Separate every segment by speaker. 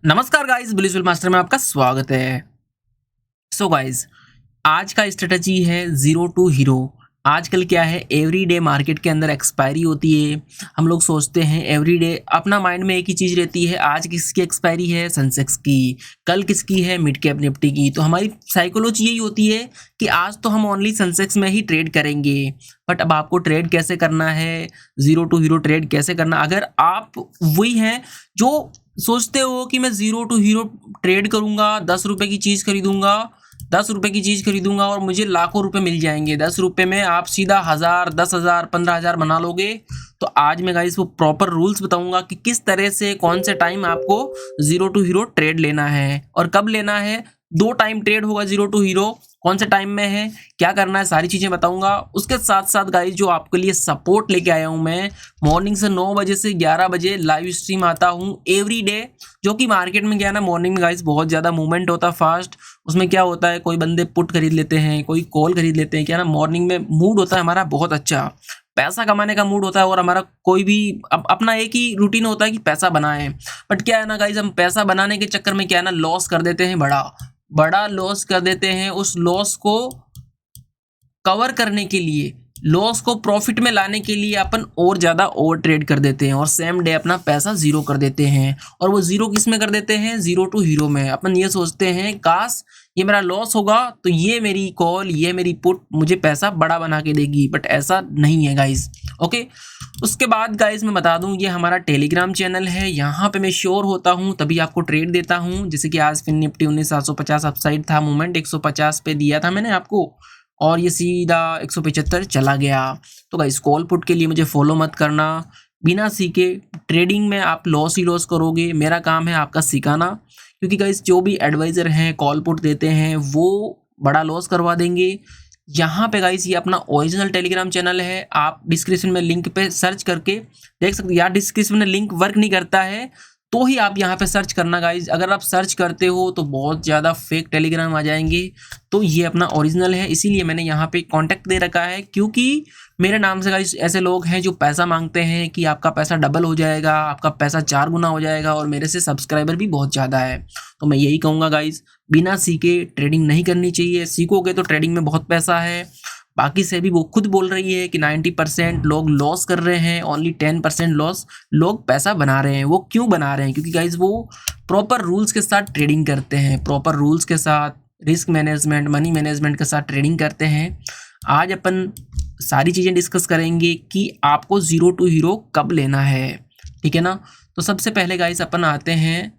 Speaker 1: नमस्कार guys, blissful master में आपका स्वागत है। सो गाइस, आज का स्ट्रेटजी है जीरो टू हीरो। आजकल क्या है, एवरीडे मार्केट के अंदर एक्सपायरी होती है। हम लोग सोचते हैं एवरीडे, अपना माइंड में एक ही चीज़ रहती है, आज किसकी एक्सपायरी है, सेंसेक्स की, कल किसकी है, मिड कैप निफ्टी की। तो हमारी साइकोलॉजी यही होती है कि आज तो हम ओनली सेंसेक्स में ही ट्रेड करेंगे। बट अब आपको ट्रेड कैसे करना है, जीरो टू हीरो ट्रेड कैसे करना, अगर आप वही हैं जो सोचते हो कि मैं जीरो टू हीरो ट्रेड करूंगा, 10 रुपए की चीज़ खरीदूंगा, 10 रुपए की चीज़ खरीदूंगा और मुझे लाखों रुपए मिल जाएंगे। 10 रुपए में आप सीधा 1000, 10,000, 15,000 बना लोगे। तो आज मैं गाइस वो प्रॉपर रूल्स बताऊंगा कि किस तरह से, कौन से टाइम आपको जीरो टू हीरो ट्रेड लेना है और कब लेना है। 2 टाइम ट्रेड होगा जीरो टू हीरो, कौन से टाइम में है, क्या करना है, सारी चीज़ें बताऊंगा। उसके साथ साथ गाइस, जो आपके लिए सपोर्ट लेके आया हूं मैं, मॉर्निंग से 9 बजे से 11 बजे लाइव स्ट्रीम आता हूं एवरी डे। जो कि मार्केट में क्या है ना, मॉर्निंग में गाइस बहुत ज़्यादा मूवमेंट होता है फास्ट। उसमें क्या होता है, कोई बंदे पुट खरीद लेते हैं, कोई कॉल खरीद लेते हैं। क्या ना, मॉर्निंग में मूड होता है हमारा बहुत अच्छा, पैसा कमाने का मूड होता है और हमारा कोई भी अपना एक ही रूटीन होता है कि पैसा बनाएं। बट क्या है ना गाइस, हम पैसा बनाने के चक्कर में क्या है ना, लॉस कर देते हैं, बड़ा बड़ा लॉस कर देते हैं। उस लॉस को कवर करने के लिए, लॉस को प्रॉफिट में लाने के लिए अपन और ज़्यादा ओवर ट्रेड कर देते हैं और सेम डे अपना पैसा जीरो कर देते हैं। और वो जीरो किस में कर देते हैं, जीरो टू हीरो में। अपन ये सोचते हैं काश ये मेरा लॉस होगा तो ये मेरी कॉल, ये मेरी पुट मुझे पैसा बड़ा बना के देगी, बट ऐसा नहीं है गाइस। ओके, उसके बाद गाइस मैं बता दूं, ये हमारा टेलीग्राम चैनल है, यहाँ पे मैं श्योर होता हूँ तभी आपको ट्रेड देता हूँ। जैसे कि आज फिन निफ्टी 19,750 अपसाइड था, मूवमेंट 150 पे दिया था मैंने आपको और ये सीधा 175 चला गया। तो गाइस, कॉल पुट के लिए मुझे फॉलो मत करना। बिना सीखे ट्रेडिंग में आप लॉस ही लॉस करोगे। मेरा काम है आपका सिखाना, क्योंकि गाइस जो भी एडवाइज़र हैं, कॉल पुट देते हैं, वो बड़ा लॉस करवा देंगे। यहाँ पे गाइस, ये अपना ओरिजिनल टेलीग्राम चैनल है। आप डिस्क्रिप्शन में लिंक पे सर्च करके देख सकते हैं। यार डिस्क्रिप्शन में लिंक वर्क नहीं करता है तो ही आप यहाँ पे सर्च करना गाइज। अगर आप सर्च करते हो तो बहुत ज़्यादा फेक टेलीग्राम आ जाएंगे। तो ये अपना ओरिजिनल है, इसीलिए मैंने यहाँ पे कांटेक्ट दे रखा है, क्योंकि मेरे नाम से गाइज ऐसे लोग हैं जो पैसा मांगते हैं कि आपका पैसा डबल हो जाएगा, आपका पैसा 4 गुना हो जाएगा, और मेरे से सब्सक्राइबर भी बहुत ज़्यादा है। तो मैं यही कहूँगा गाइज, बिना सीखे ट्रेडिंग नहीं करनी चाहिए। सीखोगे तो ट्रेडिंग में बहुत पैसा है। बाकी से भी वो खुद बोल रही है कि 90% लोग लॉस कर रहे हैं, ओनली 10% लॉस लोग पैसा बना रहे हैं। वो क्यों बना रहे हैं? क्योंकि गाइज वो प्रॉपर रूल्स के साथ ट्रेडिंग करते हैं, प्रॉपर रूल्स के साथ, रिस्क मैनेजमेंट, मनी मैनेजमेंट के साथ ट्रेडिंग करते हैं। आज अपन सारी चीज़ें डिस्कस करेंगे कि आपको जीरो टू हीरो कब लेना है, ठीक है ना। तो सबसे पहले गाइज अपन आते हैं,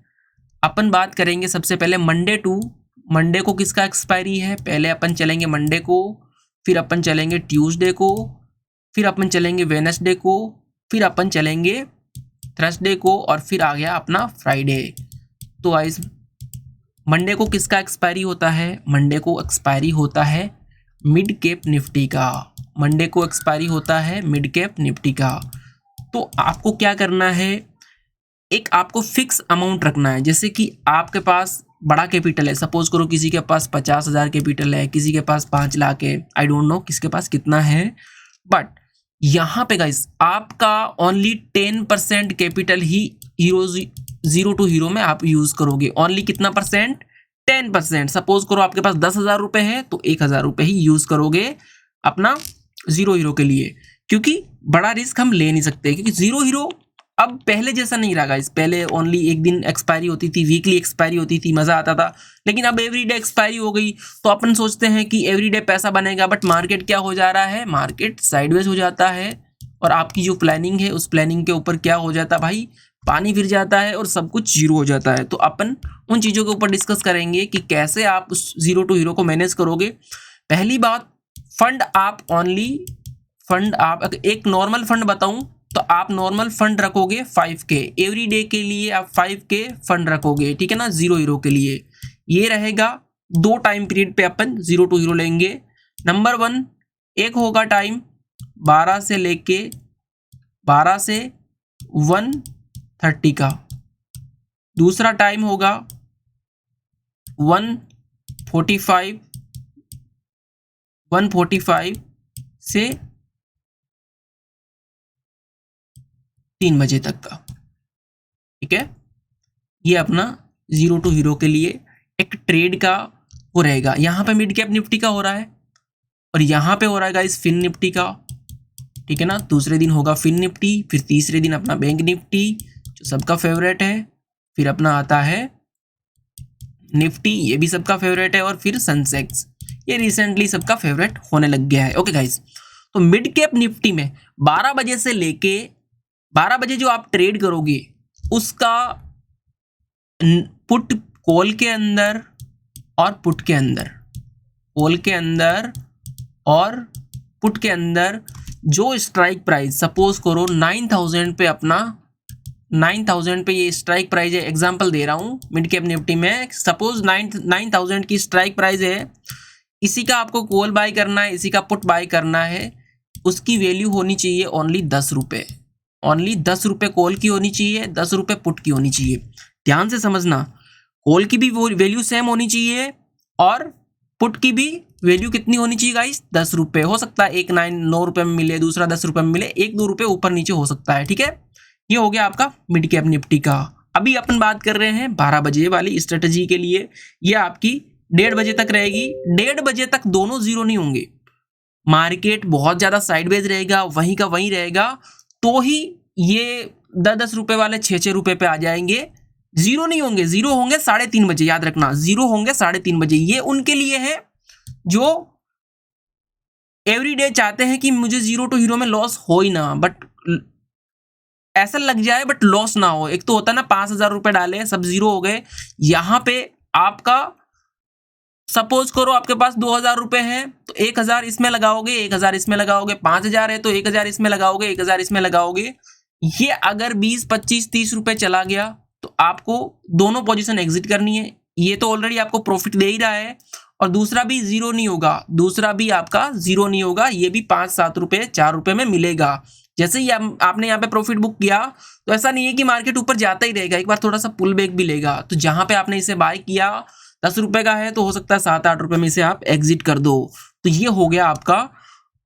Speaker 1: अपन बात करेंगे सबसे पहले मंडे को किसका एक्सपायरी है। पहले अपन चलेंगे मंडे को, फिर अपन चलेंगे ट्यूसडे को, फिर अपन चलेंगे वेडनेसडे को, फिर अपन चलेंगे थर्सडे को, और फिर आ गया अपना फ्राइडे। तो गाइस, मंडे को किसका एक्सपायरी होता है? मंडे को एक्सपायरी होता है मिड कैप निफ्टी का। मंडे को एक्सपायरी होता है मिड कैप निफ्टी का। तो आपको क्या करना है, एक आपको फिक्स अमाउंट रखना है। जैसे कि आपके पास बड़ा कैपिटल है, सपोज करो किसी के पास 50,000 कैपिटल है, किसी के पास 5 लाख है, आई डोंट नो किसके पास कितना है। बट यहाँ पे गाइस, आपका ओनली 10% कैपिटल ही हीरो जीरो टू हीरो में आप यूज करोगे। ओनली कितना परसेंट? 10%। सपोज करो आपके पास 10,000 रुपए है तो 1,000 रुपए ही यूज करोगे अपना जीरो हीरो के लिए, क्योंकि बड़ा रिस्क हम ले नहीं सकते। क्योंकि जीरो हीरो अब पहले जैसा नहीं रहा गाइस। पहले ओनली एक दिन एक्सपायरी होती थी, वीकली एक्सपायरी होती थी, मज़ा आता था। लेकिन अब एवरीडे एक्सपायरी हो गई। तो अपन सोचते हैं कि एवरीडे पैसा बनेगा, बट मार्केट क्या हो जा रहा है, मार्केट साइडवेज हो जाता है। और आपकी जो प्लानिंग है, उस प्लानिंग के ऊपर क्या हो जाता है भाई, पानी फिर जाता है और सब कुछ जीरो हो जाता है। तो अपन उन चीज़ों के ऊपर डिस्कस करेंगे कि कैसे आप उस जीरो टू हीरो को मैनेज करोगे। पहली बात, फंड आप ओनली, फंड आप एक नॉर्मल फंड बताऊं तो आप नॉर्मल फंड रखोगे 5K एवरी डे के लिए। आप 5K फंड रखोगे, ठीक है ना, जीरो हीरो के लिए। ये रहेगा 2 टाइम पीरियड पे अपन जीरो टू हीरो लेंगे। नंबर 1, एक होगा टाइम 12 से लेके 12 से 1:30 का। दूसरा टाइम होगा 1:45 से 3 बजे तक का, ठीक है। ये अपना जीरो टू हीरो के लिए एक ट्रेड का वो रहेगा। यहाँ पे मिड कैप निफ्टी का हो रहा है और यहाँ पे हो रहा है गाइस फिन निफ्टी का, ठीक है ना। दूसरे दिन होगा फिन निफ्टी, फिर तीसरे दिन अपना बैंक निफ्टी जो सबका फेवरेट है, फिर अपना आता है निफ्टी, ये भी सबका फेवरेट है, और फिर सेंसेक्स, ये रिसेंटली सबका फेवरेट होने लग गया है। ओके गाइस, तो मिड कैप निफ्टी में 12 बजे से लेके 12 बजे जो आप ट्रेड करोगे उसका पुट कॉल के अंदर और पुट के अंदर, कॉल के अंदर और पुट के अंदर जो स्ट्राइक प्राइस सपोज करो 9000 पे, अपना 9000 पे ये स्ट्राइक प्राइस है, एग्जांपल दे रहा हूँ मिड कैप निफ्टी में, सपोज 9000 की स्ट्राइक प्राइस है, इसी का आपको कॉल बाय करना है, इसी का पुट बाय करना है, उसकी वैल्यू होनी चाहिए ओनली 10 रुपये, ओनली 10 रुपये कॉल की होनी चाहिए, 10 रुपये पुट की होनी चाहिए। ध्यान से समझना, कॉल की भी वैल्यू सेम होनी चाहिए और पुट की भी वैल्यू कितनी होनी चाहिए गाइस, 10 रुपये। हो सकता है एक 9 रुपये में मिले, दूसरा 10 रुपये में मिले, 1-2 रुपये ऊपर नीचे हो सकता है, ठीक है। ये हो गया आपका मिड कैप निफ्टी का। अभी अपन बात कर रहे हैं 12 बजे वाली स्ट्रेटजी के लिए, ये आपकी 1:30 बजे तक रहेगी। 1:30 बजे तक दोनों जीरो नहीं होंगे, मार्केट बहुत ज्यादा साइडवेज रहेगा, वहीं का वहीं रहेगा, तो ही ये 10-10 रुपये वाले 6-6 रुपये पे आ जाएंगे। जीरो नहीं होंगे, जीरो होंगे 3:30 बजे, याद रखना, जीरो होंगे 3:30 बजे। ये उनके लिए है जो एवरीडे चाहते हैं कि मुझे जीरो टू हीरो में लॉस हो ही ना, बट ऐसा लग जाए बट लॉस ना हो। एक तो होता है ना 5000 रुपये डाले सब जीरो हो गए, यहाँ पे आपका सपोज करो आपके पास 2000 रुपये हैं तो 1000 इसमें लगाओगे, 1000 इसमें लगाओगे, 5000 है तो 1000 इसमें लगाओगे, 1000 इसमें लगाओगे। ये अगर 20, 25, 30 रुपये चला गया तो आपको दोनों पोजीशन एग्जिट करनी है। ये तो ऑलरेडी आपको प्रॉफिट दे ही रहा है और दूसरा भी जीरो नहीं होगा, दूसरा भी आपका जीरो नहीं होगा, ये भी 5-7 रुपये 4 रुपये में मिलेगा। जैसे ही आपने यहाँ पे प्रॉफिट बुक किया तो ऐसा नहीं है कि मार्केट ऊपर जाता ही रहेगा, एक बार थोड़ा सा पुल बैक भी लेगा। तो जहां पे आपने इसे बाय किया 10 रुपये का है तो हो सकता है 7-8 रुपये में इसे आप एग्जिट कर दो। तो ये हो गया आपका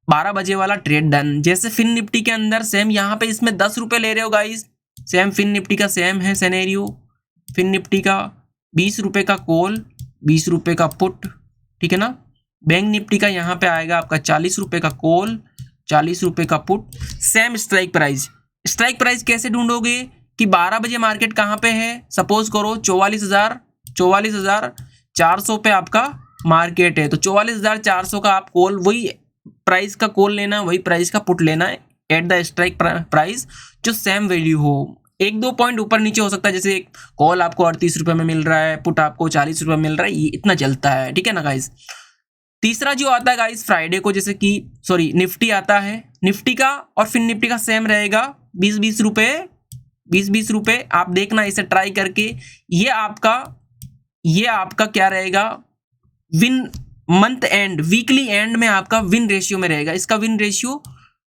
Speaker 1: 12 बजे वाला ट्रेड डन। जैसे फिन निफ्टी के अंदर सेम यहाँ पे इसमें 10 रुपये ले रहे हो गाइस, सेम फिन निफ्टी का सेम है सिनेरियो। फिन निफ्टी का 20 रुपये का कॉल, 20 रुपये का पुट, ठीक है ना। बैंक निफ्टी का यहाँ पे आएगा आपका 40 रुपये का कॉल, 40 रुपये का put, same strike price. Strike price कैसे ढूंढोगे कि 12 बजे मार्केट कहाँ पे है, सपोज करो 44,400 पे आपका मार्केट है, तो 44,400 का आप कॉल, वही प्राइस का कॉल लेना है, वही प्राइस का पुट लेना है एट द स्ट्राइक प्राइस जो सेम वैल्यू हो। 1-2 पॉइंट ऊपर नीचे हो सकता है, जैसे कॉल आपको 38 रुपये में मिल रहा है, पुट आपको 40 रुपये में मिल रहा है, ये इतना चलता है, ठीक है ना गाइस। तीसरा जो आता है गाइस फ्राइडे को, जैसे कि सॉरी निफ्टी आता है, निफ्टी का और फिन निफ्टी का सेम रहेगा 20-20 रुपये, 20-20 रुपये। आप देखना इसे ट्राई करके, ये आपका क्या रहेगा, win month and, weekly and में आपका विन रेशियो में रहेगा। इसका विन रेशियो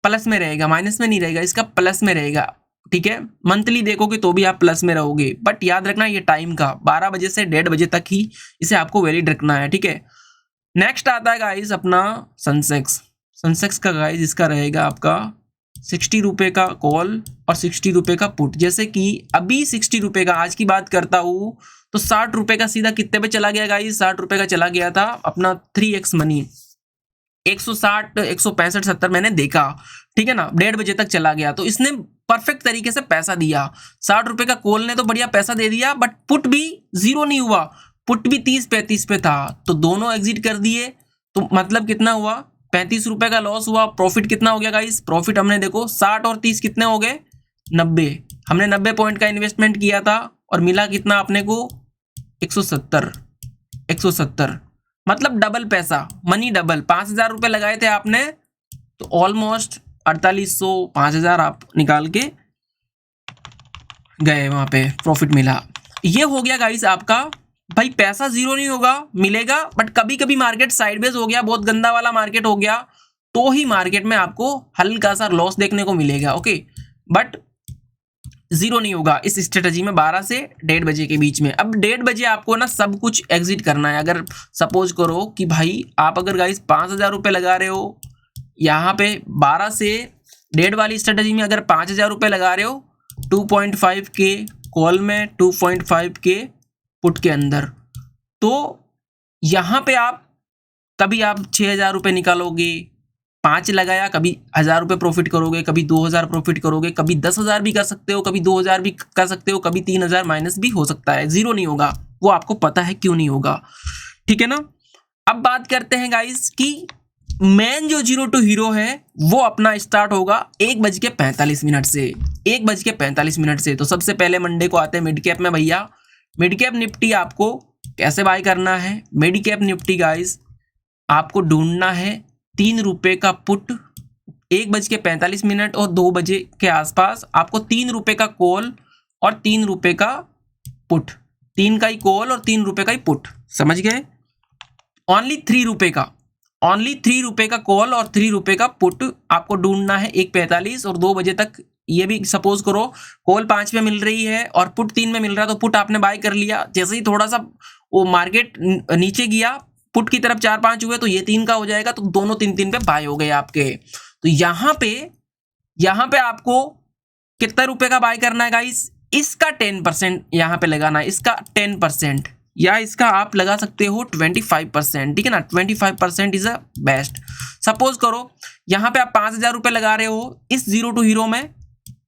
Speaker 1: प्लस में रहेगा, माइनस में नहीं रहेगा, इसका प्लस में रहेगा, ठीक है। मंथली देखोगे तो भी आप प्लस में रहोगे, बट याद रखना ये टाइम का 12 बजे से 1:30 बजे तक ही इसे आपको वैलिड रखना है, ठीक है। नेक्स्ट आता है गाइस अपना सेंसेक्स। सेंसेक्स का गाइस इसका रहेगा आपका 60 रुपये का कॉल और 60 रुपये का पुट। जैसे कि अभी 60 रुपये का आज की बात करता हूँ तो 60 रुपये का सीधा कितने पे चला गया गाइस, 60 रुपये का चला गया था अपना 3x मनी, 160, 165, 70 मैंने देखा, ठीक है ना। 1:30 बजे तक चला गया तो इसने परफेक्ट तरीके से पैसा दिया। 60 रुपये का कॉल ने तो बढ़िया पैसा दे दिया, बट पुट भी जीरो नहीं हुआ, पुट भी 30-35 पे था, तो दोनों एग्जिट कर दिए। तो मतलब कितना हुआ, 35 रुपये का लॉस हुआ। प्रॉफिट कितना हो गया गाइस, प्रॉफिट हमने देखो 60 और 30 कितने हो गए, 90। हमने 90 पॉइंट का इन्वेस्टमेंट किया था और मिला कितना अपने को, 170, मतलब डबल पैसा, मनी डबल। 5000 रुपये लगाए थे आपने तो ऑलमोस्ट 4800, 5000 आप निकाल के गए, वहां पे प्रॉफिट मिला। ये हो गया गाइस आपका, भाई पैसा जीरो नहीं होगा, मिलेगा, बट कभी कभी मार्केट साइडवेज हो गया, बहुत गंदा वाला मार्केट हो गया, तो ही मार्केट में आपको हल्का सा लॉस देखने को मिलेगा, ओके, बट जीरो नहीं होगा इस स्ट्रेटजी में 12 से 1:30 बजे के बीच में। अब 1:30 बजे आपको ना सब कुछ एग्जिट करना है। अगर सपोज करो कि भाई आप अगर गाइस 5000 रुपये लगा रहे हो, यहाँ पे 12 से 1:30 वाली स्ट्रेटजी में अगर 5000 रुपये लगा रहे हो, 2.5 के कॉल में, 2.5 के पुट के अंदर। तो यहाँ पे आप कभी आप 6,000 रुपये निकालोगे, 5 लगाया, कभी 1,000 रुपये प्रॉफिट करोगे, कभी 2,000 प्रॉफिट करोगे, कभी 10,000 भी कर सकते हो, कभी 2,000 भी कर सकते हो, कभी 3,000 माइनस भी हो सकता है, जीरो नहीं होगा। वो आपको पता है क्यों नहीं होगा, ठीक है ना। अब बात करते हैं गाइस कि मेन जो 0 टू हीरो है वो अपना स्टार्ट होगा 1:45 से, 1:45 से। तो सबसे पहले मंडे को आते हैं मिड कैप में भैया। मिड कैप निफ्टी आपको कैसे बाय करना है? मिड कैप निफ्टी गाइस आपको ढूंढना है 3 रुपये का पुट 1:45 और 2 बजे के आसपास। आपको 3 रुपये का कॉल और 3 रुपये का पुट, 3 का ही कॉल और 3 रुपये का ही पुट, समझ गए। ओनली 3 रुपये का, ओनली 3 रुपये का कॉल और 3 रुपये का पुट आपको ढूंढना है 1:45 और 2 बजे तक। ये भी सपोज करो कॉल 5 में मिल रही है और पुट 3 में मिल रहा है, तो पुट आपने बाय कर लिया। जैसे ही थोड़ा सा वो मार्केट नीचे गया, पुट की तरफ 4-5 हुए, तो ये 3 का हो जाएगा, तो दोनों 3-3 पे बाय हो गए आपके। तो यहाँ पे आपको कितना रुपए का बाय करना है गाइस? इसका 10% यहाँ पे लगाना है, इसका 10%, या इसका आप लगा सकते हो 25%, ठीक है ना। 25% इज अ बेस्ट। सपोज करो यहाँ पे आप 5,000 रुपये लगा रहे हो इस 0 टू हीरो में,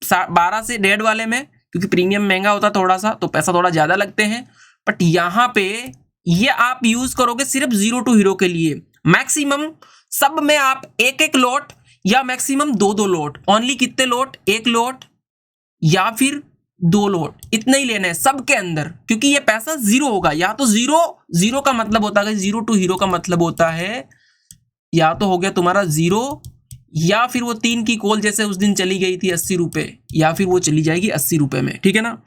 Speaker 1: 12 से डेढ़ वाले में, क्योंकि प्रीमियम महंगा होता थोड़ा सा, तो पैसा थोड़ा ज्यादा लगते हैं। बट यहाँ पे ये आप यूज करोगे सिर्फ 0 टू हीरो के लिए। मैक्सिमम सब में आप 1-1 लॉट या मैक्सिमम 2-2 लॉट, ओनली कितने लॉट? 1 लॉट या फिर 2 लॉट, इतने ही लेने हैं सबके अंदर, क्योंकि ये पैसा जीरो होगा। या तो जीरो का मतलब होता है 0 टू हीरो का मतलब होता है या तो हो गया तुम्हारा जीरो, या फिर वो 3 की कॉल जैसे उस दिन चली गई थी 80 रुपये, या फिर वो चली जाएगी 80 रुपये में, ठीक है ना।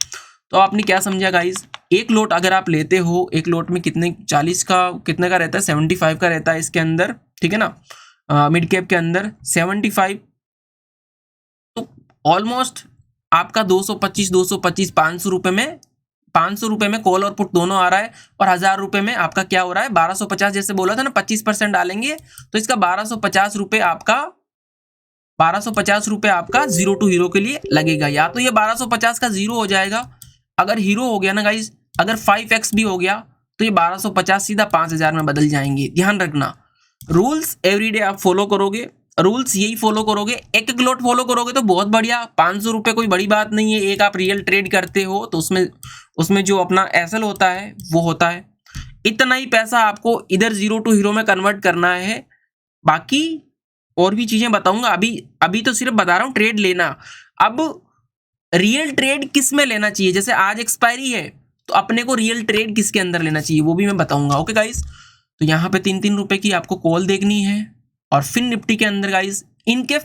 Speaker 1: तो आपने क्या समझा गाइस? 1 लॉट अगर आप लेते हो, 1 लॉट में कितने 40 का कितने का रहता है? 75 का रहता है इसके अंदर, ठीक है ना। मिड कैप के अंदर 75, तो ऑलमोस्ट आपका 225 500 रुपये में, 500 रुपये में कॉल और पुट दोनों आ रहा है, और 1,000 रुपये में आपका क्या हो रहा है? 1250। जैसे बोला था ना 25% डालेंगे, तो इसका 1250 रुपये आपका 0 टू हीरो के लिए लगेगा। या तो ये 1250 का जीरो हो जाएगा, अगर हीरो हो गया ना गाइस, अगर 5x भी हो गया, तो ये 1250 सीधा 5,000 में बदल जाएंगे। ध्यान रखना, रूल्स एवरीडे आप फॉलो करोगे, रूल्स यही फॉलो करोगे, 1-1 लॉट फॉलो करोगे तो बहुत बढ़िया। 500 रुपये कोई बड़ी बात नहीं है। एक आप रियल ट्रेड करते हो तो उसमें जो अपना एसएल होता है वो होता है, इतना ही पैसा आपको इधर 0 टू हीरो में कन्वर्ट करना है। बाकी और भी चीजें बताऊंगा, अभी तो सिर्फ बता रहा हूँ ट्रेड लेना। अब रियल ट्रेड किस में लेना चाहिए? जैसे आज एक्सपायरी है, तो अपने को रियल ट्रेड किसके अंदर लेना चाहिए वो भी मैं बताऊंगा। ओके गाइस, तो यहाँ पे 3-3 रुपए की आपको कॉल देखनी है, और फिर निफ्टी के अंदर गाइस इनके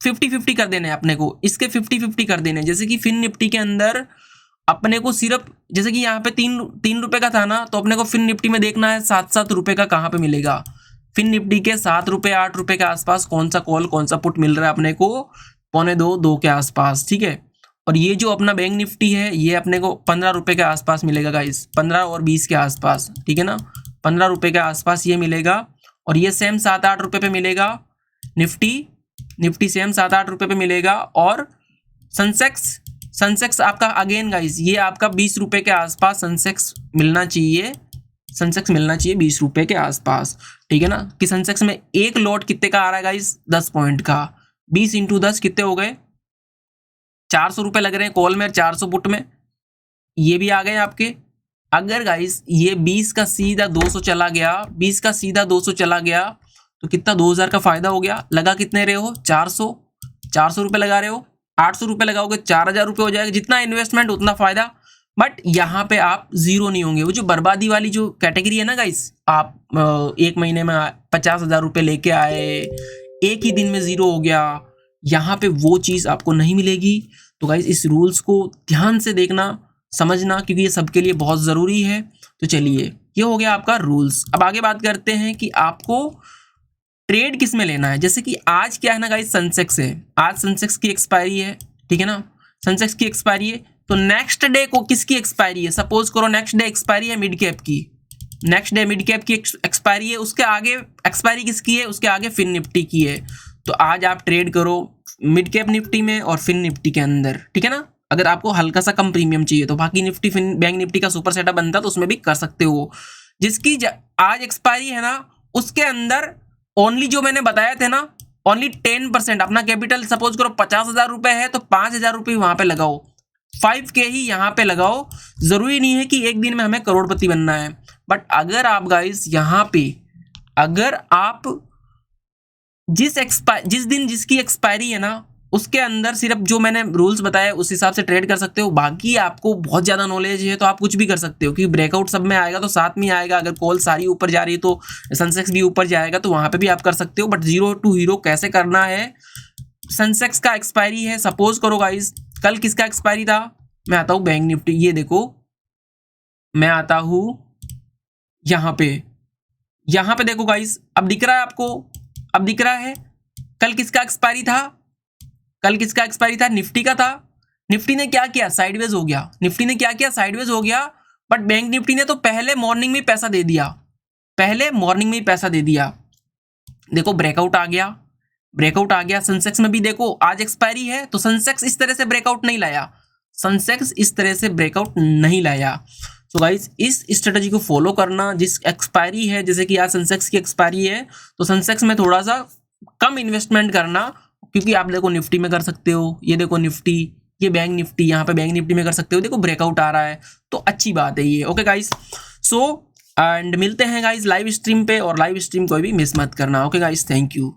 Speaker 1: 50-50 कर देने हैं अपने को, इसके 50-50 कर देने हैं। जैसे कि फिन निफ्टी के अंदर अपने को सिर्फ, जैसे कि यहाँ पे 3 रुपए का था ना, तो अपने को फिन निफ्टी में देखना है 7-7 रुपए का कहाँ पे मिलेगा। फिन निफ्टी के 7 रुपए 8 रुपए के आसपास कौन सा कॉल कौन सा पुट मिल रहा है अपने को? 1:45-2 के आसपास, ठीक है। और ये जो अपना बैंक निफ्टी है, ये अपने को 15 रुपए के आसपास मिलेगा गाइस, 15 और 20 के आसपास, ठीक है ना। 15 रुपए के आसपास ये मिलेगा, और ये सेम 7-8 रुपए पे मिलेगा। निफ्टी सेम 7-8 रुपए पे मिलेगा। और सेंसेक्स आपका अगेन गाइस, ये आपका 20 रुपए के आसपास सेंसेक्स मिलना चाहिए, 20 रुपए के आसपास, ठीक है ना। कि सेंसेक्स में एक लॉट कितने का आ रहा है गाइस? 10 पॉइंट का। 20 × 10 कितने हो गए? 400 रुपए लग रहे हैं कॉल में, 400 पुट में, ये भी आ गए आपके। अगर गाइस ये 20 का सीधा 200 चला गया, 20 का सीधा 200 चला गया, तो कितना? 2,000 का फायदा हो गया। लगा कितने रहे हो? 400 रुपए लगा रहे हो, 800 रुपए लगाओगे 4,000 रुपए हो जाएगा। जितना इन्वेस्टमेंट उतना फायदा। बट यहाँ पे आप जीरो नहीं होंगे। वो जो बर्बादी वाली जो कैटेगरी है ना गाइस, आप 1 महीने में 50,000 रुपए लेके आए, एक ही दिन में जीरो हो गया, यहाँ पे वो चीज़ आपको नहीं मिलेगी। तो गाइस इस रूल्स को ध्यान से देखना, समझना, क्योंकि ये सबके लिए बहुत ज़रूरी है। तो चलिए, ये हो गया आपका रूल्स। अब आगे बात करते हैं कि आपको ट्रेड किस में लेना है। जैसे कि आज क्या है ना गाइस, सेंसेक्स है, आज सेंसेक्स की एक्सपायरी है, ठीक है ना। सेंसेक्स की एक्सपायरी है, तो नेक्स्ट डे को किसकी एक्सपायरी है? सपोज करो नेक्स्ट डे एक्सपायरी है मिड कैप की, नेक्स्ट डे मिड कैप की एक्सपायरी है, उसके आगे एक्सपायरी किसकी है? उसके आगे फिन निफ्टी की है। तो आज आप ट्रेड करो मिड कैप निफ्टी में और फिन निफ्टी के अंदर, ठीक है ना। अगर आपको हल्का सा कम प्रीमियम चाहिए तो। बाकी निफ्टी बैंक निफ्टी का सुपर सेटअप बनता है तो उसमें भी कर सकते हो। जिसकी आज एक्सपायरी है ना, उसके अंदर ओनली जो मैंने बताया थे ना, ओनली 10% अपना कैपिटल सपोज करो 50,000 रुपए है तो 5,000 रुपये वहां पे लगाओ, 5K ही यहाँ पे लगाओ। जरूरी नहीं है कि एक दिन में हमें करोड़पति बनना है। बट अगर आप गाइस यहाँ पे, अगर आप जिस दिन जिसकी एक्सपायरी है ना, उसके अंदर सिर्फ जो मैंने रूल्स बताए उस हिसाब से ट्रेड कर सकते हो। बाकी आपको बहुत ज्यादा नॉलेज है तो आप कुछ भी कर सकते हो, क्योंकि ब्रेकआउट सब में आएगा तो साथ में आएगा। अगर कॉल सारी ऊपर जा रही है तो सेंसेक्स भी ऊपर जाएगा, तो वहां पे भी आप कर सकते हो। बट जीरो टू हीरो कैसे करना है, सेंसेक्स का एक्सपायरी है, सपोज करो गाइस कल किसका एक्सपायरी था, मैं आता हूं बैंक निफ्टी, ये देखो मैं आता हूं यहां पे देखो गाइस, अब दिख रहा है आपको, अब दिख रहा है कल किसका एक्सपायरी था, कल किसका एक्सपायरी था, निफ्टी का था। निफ्टी ने क्या किया, साइडवेज हो गया। निफ्टी ने क्या किया, साइडवेज हो गया। बट बैंक निफ्टी ने तो पहले मॉर्निंग में पैसा दे दिया, पहले मॉर्निंग में ही पैसा दे दिया। देखो ब्रेकआउट आ गया, ब्रेकआउट आ गया। सेंसेक्स में भी देखो आज एक्सपायरी है तो सेंसेक्स इस तरह से ब्रेकआउट नहीं लाया, सेंसेक्स इस तरह से ब्रेकआउट नहीं लाया। तो गाइस इस स्ट्रेटजी को फॉलो करना, जिस एक्सपायरी है, जैसे कि आज सेंसेक्स की एक्सपायरी है तो सेंसेक्स में थोड़ा सा कम इन्वेस्टमेंट करना, क्योंकि आप देखो निफ्टी में कर सकते हो, ये देखो निफ्टी, ये बैंक निफ्टी, यहाँ पे बैंक निफ्टी में कर सकते हो। देखो ब्रेकआउट आ रहा है तो अच्छी बात है ये। ओके गाइस, सो एंड मिलते हैं गाइस लाइव स्ट्रीम पे, और लाइव स्ट्रीम कोई भी मिस मत करना। Okay guys, thank you.